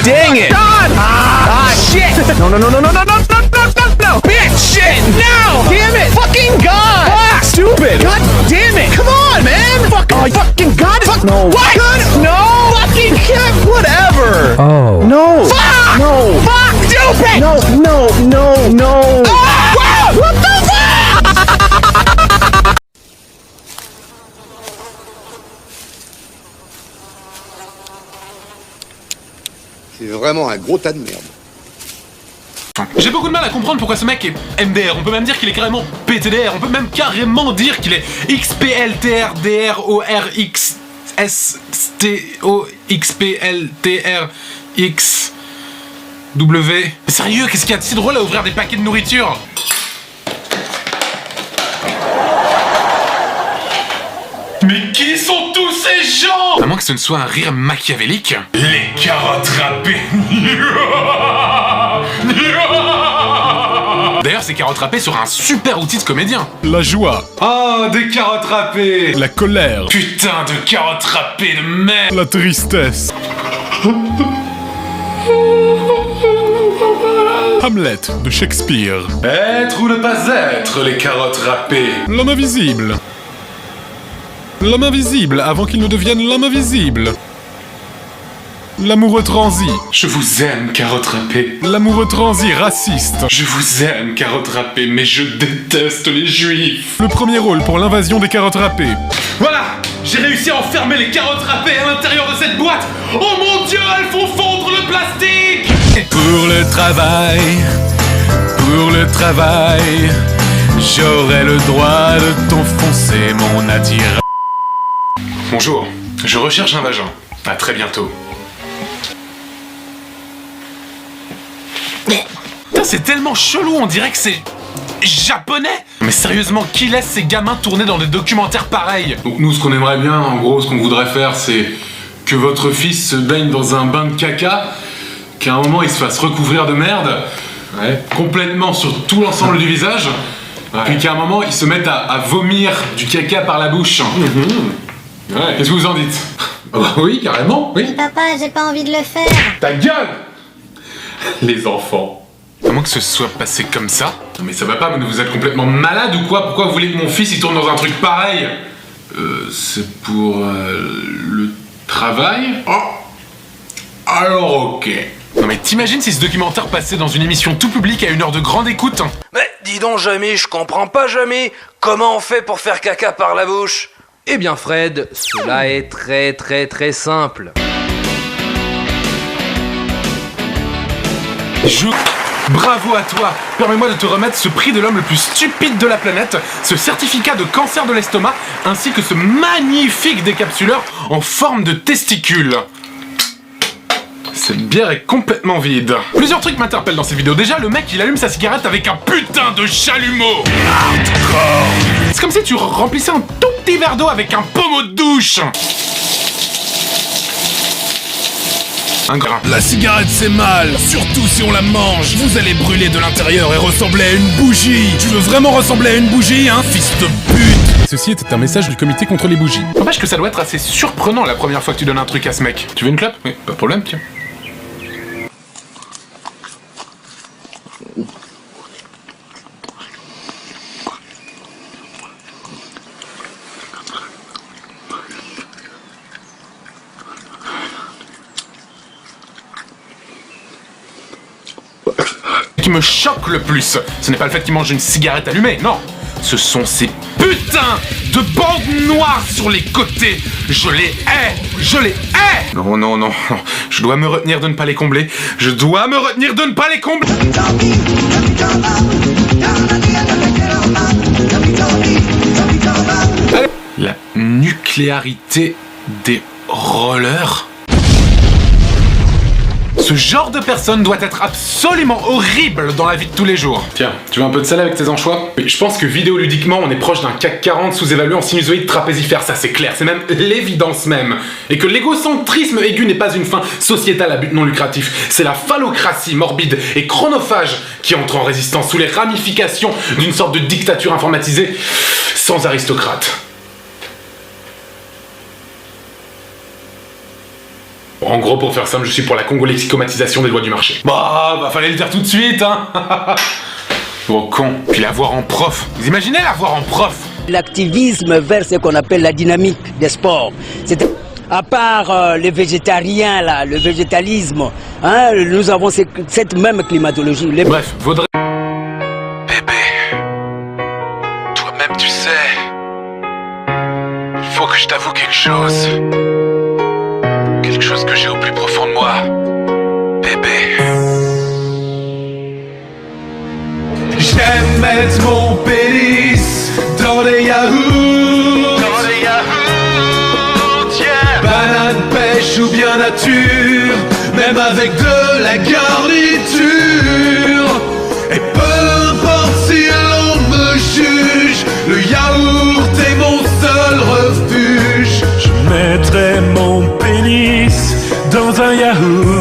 dang it! God! Shit! No, no, no, no, no, no, no, no, no, no, no! Bitch! Shit! No! Damn it! Fucking God! Fuck! Stupid! God damn it! Come on, man! Fuck! Oh, fucking God! Fuck! No. What? God! No! Fucking God! Whatever! Oh. No! Fuck! No! Fuck! Stupid! No, no, no, no! Ah! Wow! What the fuck? C'est vraiment un gros tas de merde. J'ai beaucoup de mal à comprendre pourquoi ce mec est MDR. On peut même dire qu'il est carrément PTDR. On peut même carrément dire qu'il est XPLTRDRORXSTOXPLTRXW. Sérieux, qu'est-ce qu'il y a de si drôle à ouvrir des paquets de nourriture? Mais qui sont tous ces gens? À moins que ce ne soit un rire machiavélique. Les carottes râpées. D'ailleurs, ces carottes râpées sera un super outil de comédien. La joie, Oh, des carottes râpées. la colère, Putain de carottes râpées de merde. la tristesse. Hamlet de Shakespeare. Être ou ne pas être, les carottes râpées. L'homme invisible. L'homme invisible avant qu'il ne devienne l'homme invisible. L'amoureux transi. Je vous aime, carottes râpées. L'amoureux transi raciste. Je vous aime, carottes râpées, mais je déteste les juifs. Le premier rôle pour l'invasion des carottes râpées. Voilà, j'ai réussi à enfermer les carottes râpées à l'intérieur de cette boîte. Oh mon Dieu, elles font fondre le plastique. Pour le travail, j'aurai le droit de t'enfoncer mon attirail. Bonjour, je recherche un vagin. À très bientôt. Putain, c'est tellement chelou, on dirait que c'est japonais. Mais sérieusement, qui laisse ces gamins tourner dans des documentaires pareils? Donc nous, ce qu'on aimerait bien, en gros, ce qu'on voudrait faire, c'est que votre fils se baigne dans un bain de caca, qu'à un moment il se fasse recouvrir de merde, complètement sur tout l'ensemble du visage, puis qu'à un moment il se mette à vomir du caca par la bouche. Qu'est-ce que vous en dites? Oui, carrément, oui. Papa, j'ai pas envie de le faire. Ta gueule! Les enfants. À moins que ce soit passé comme ça. Non mais ça va pas, vous êtes complètement malade ou quoi? Pourquoi vous voulez que mon fils il tourne dans un truc pareil? C'est pour le travail? Oh. Alors ok. Non mais t'imagines si ce documentaire passait dans une émission tout public à une heure de grande écoute? Mais dis donc Jamie, je comprends pas Jamie. Comment on fait pour faire caca par la bouche? Eh bien Fred, cela est très simple. Bravo à toi! Permets-moi de te remettre ce prix de l'homme le plus stupide de la planète, ce certificat de cancer de l'estomac, ainsi que ce magnifique décapsuleur en forme de testicule. Cette bière est complètement vide. Plusieurs trucs m'interpellent dans cette vidéo. Déjà, le mec, il allume sa cigarette avec un putain de chalumeau. Hardcore. C'est comme si tu remplissais un tout petit verre d'eau avec un pommeau de douche. Un grain. La cigarette c'est mal, surtout si on la mange. Vous allez brûler de l'intérieur et ressembler à une bougie. Tu veux vraiment ressembler à une bougie, hein, fils de pute? Ceci était un message du comité contre les bougies. N'empêche que ça doit être assez surprenant la première fois que tu donnes un truc à ce mec. Tu veux une clope? Oui, pas de problème, tiens. Ce qui me choque le plus, ce n'est pas le fait qu'il mange une cigarette allumée, non. Ce sont ces putains de bandes noires sur les côtés. Je les hais, je les hais. Non, non, non, non. Je dois me retenir de ne pas les combler. Je dois me retenir de ne pas les combler. Allez. La nucléarité des rollers. Ce genre de personne doit être absolument horrible dans la vie de tous les jours. Tiens, tu veux un peu de sel avec tes anchois? Oui, je pense que vidéoludiquement, on est proche d'un CAC 40 sous-évalué en sinusoïde trapézifère, ça c'est clair, c'est même l'évidence même. Et que l'égocentrisme aigu n'est pas une fin sociétale à but non lucratif, c'est la phallocratie morbide et chronophage qui entre en résistance sous les ramifications d'une sorte de dictature informatisée sans aristocrate. En gros, pour faire simple, je suis pour la congolexicomatisation des lois du marché. Bah, fallait le dire tout de suite, hein. Gros con. Puis la voir en prof. Vous imaginez la voir en prof? L'activisme vers ce qu'on appelle la dynamique des sports. C'est à part les végétariens là, le végétalisme, hein, nous avons cette même climatologie. Bref, vaudrait... Bébé, toi-même tu sais, il faut que je t'avoue quelque chose. Quelque chose que j'ai au plus profond de moi. Bébé. J'aime mettre mon pénis dans les yaourts. Dans les yaourts, yeah. Banane, pêche ou bien nature, même avec de la garniture. Et peu importe si l'on me juge, le yaourt est mon seul refuge. Je mettrai mon pénis dans un yaourt.